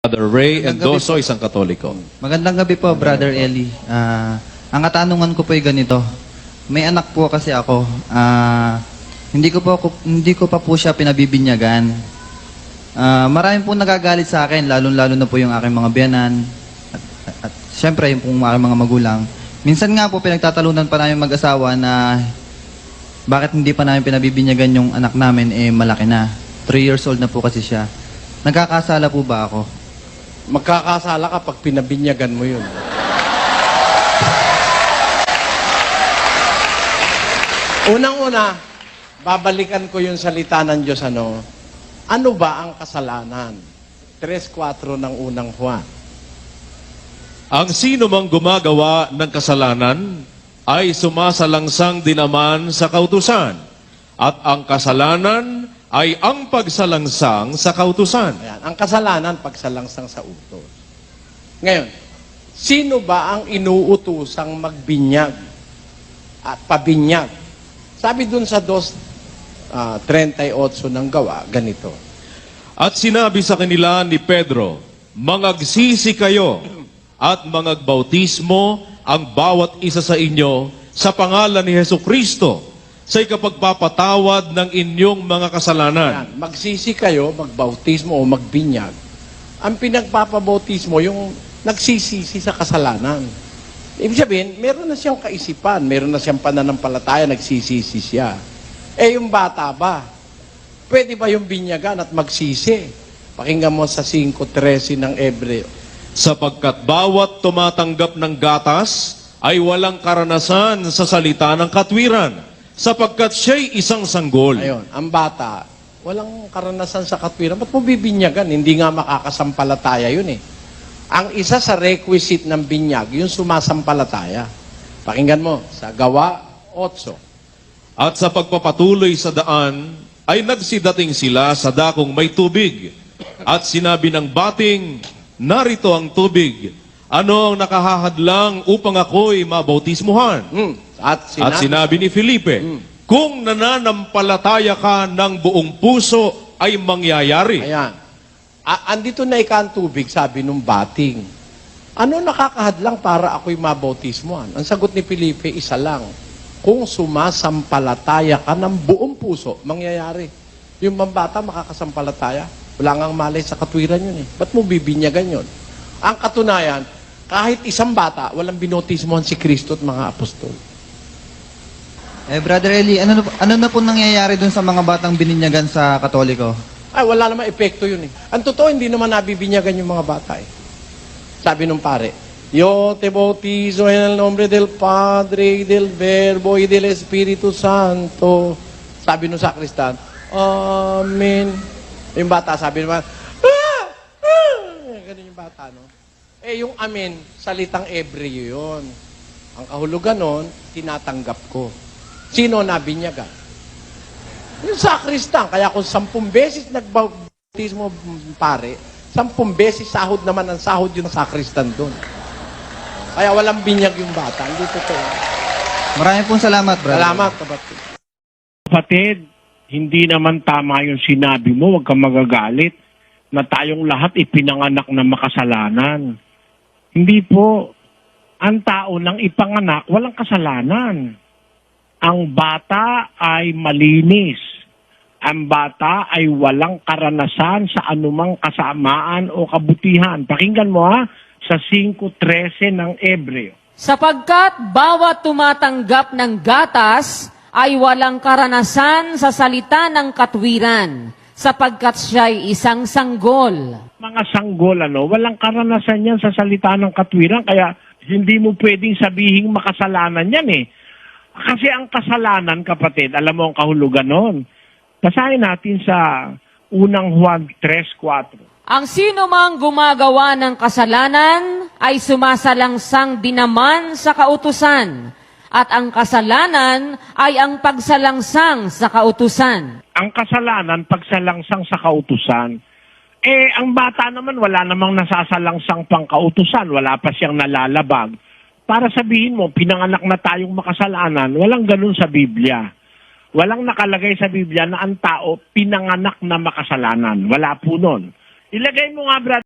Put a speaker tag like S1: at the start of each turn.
S1: Brother Ray Endoso, isang Katoliko.
S2: Magandang gabi po, Brother Eli. Ang katanungan ko po ay ganito. May anak po kasi ako. Hindi ko pa po siya pinabibinyagan. Maraming po nagagalit sa akin, lalo-lalo na po yung aking mga biyanan. At syempre, yung pong aking mga magulang. Minsan nga po, pinagtatalunan pa namin mag-asawa na bakit hindi pa namin pinabibinyagan yung anak namin, malaki na. 3 years old na po kasi siya. Nagkakasala po ba ako?
S3: Magkakasala ka pag pinabinyagan mo yun. Unang-una, babalikan ko yung salita ng Diyos, ano ba ang kasalanan? 3:4 ng unang Juan.
S1: Ang sino mang gumagawa ng kasalanan ay sumasalangsang din naman sa kautusan. At ang kasalanan ay ang pagsalangsang sa kautusan.
S3: Ayan, ang kasalanan, pagsalangsang sa utos. Ngayon, sino ba ang inuutusang magbinyag at pabinyag? Sabi dun sa 2:38 ng gawa, ganito.
S1: At sinabi sa kanila ni Pedro, mangagsisi kayo at mangagbautismo ang bawat isa sa inyo sa pangalan ni Hesukristo sa ikapagpapatawad ng inyong mga kasalanan.
S3: Ayan, magsisi kayo, magbautismo o magbinyag. Ang pinagpapabautismo, yung nagsisisi sa kasalanan. Ibig sabihin, meron na siyang kaisipan, meron na siyang pananampalataya, nagsisisi siya. Yung bata ba? Pwede ba yung binyagan at magsisi? Pakinggan mo sa 5:13 ng Hebreo.
S1: Sapagkat bawat tumatanggap ng gatas ay walang karanasan sa salita ng katwiran, sapagkat siya'y isang sanggol.
S3: Ayun, ang bata, walang karanasan sa katwiran. Ba't mo bibinyagan? Hindi nga makakasampalataya yun eh. Ang isa sa requisite ng binyag, yung sumasampalataya. Pakinggan mo, sa Gawa 8.
S1: At sa pagpapatuloy sa daan, ay nagsidating sila sa dakong may tubig. At sinabi ng bating, narito ang tubig. Ano ang nakahahadlang upang ako'y mabautismuhan? At sinabi ni Felipe, kung nananampalataya ka ng buong puso, ay mangyayari.
S3: Ayan. Andito na ang tubig, sabi nung bating. Ano nakakahadlang para ako'y mabautismuhan? Ang sagot ni Felipe, isa lang. Kung sumasampalataya ka ng buong puso, mangyayari. Yung bata makakasampalataya. Wala ngang malay sa katwiran yun eh. Ba't mo bibinyagan yun? Ang katunayan, kahit isang bata, walang binotismohan si Kristo at mga apostol.
S2: Brother Eli, ano na po nangyayari dun sa mga batang bininyagan sa Katoliko?
S3: Ay, wala namang epekto yun eh. Ang totoo, hindi naman nabibinyagan yung mga bata eh. Sabi nung pare, Yo te bautizo en el nombre del Padre, del Verbo, y del Espíritu Santo. Sabi nung sakristan, Amen. Yung bata, sabi naman, ganun yung bata, no? Yung amen, salitang Hebreo yun. Ang kahulugan nun, tinatanggap ko. Sino nabinyagan? Yung sakristan. Kaya kung 10 beses nagbautismo pare, 10 beses sahod naman ang sahod yung sakristan doon. Kaya walang binyag yung bata. Hindi totoo.
S2: Maraming pong salamat, brother.
S3: Salamat, kapatid.
S4: Kapatid, hindi naman tama yung sinabi mo, huwag kang magagalit, na tayong lahat ipinanganak na makasalanan. Hindi po. Ang tao nang ipanganak, walang kasalanan. Ang bata ay malinis. Ang bata ay walang karanasan sa anumang kasamaan o kabutihan. Pakinggan mo sa 5:13 ng Hebreo.
S5: Sapagkat bawat tumatanggap ng gatas ay walang karanasan sa salita ng katwiran, sapagkat siya'y isang sanggol.
S4: Mga sanggol, walang karanasan yan sa salita ng katwiran, kaya hindi mo pwedeng sabihing makasalanan yan eh. Kasi ang kasalanan, kapatid, alam mo ang kahulugan nun. Basahin natin sa unang Juan 3:4.
S5: Ang sino mang gumagawa ng kasalanan ay sumasalangsang din naman sa kautusan, at ang kasalanan ay ang pagsalangsang sa kautusan.
S4: Ang kasalanan, pagsalangsang sa kautusan. Ang bata naman, wala namang nasasalangsang pang kautusan, wala pa siyang nalalabag. Para sabihin mo, pinanganak na tayong makasalanan, walang ganun sa Biblia. Walang nakalagay sa Biblia na ang tao pinanganak na makasalanan. Wala po nun. Ilagay mo nga, brother.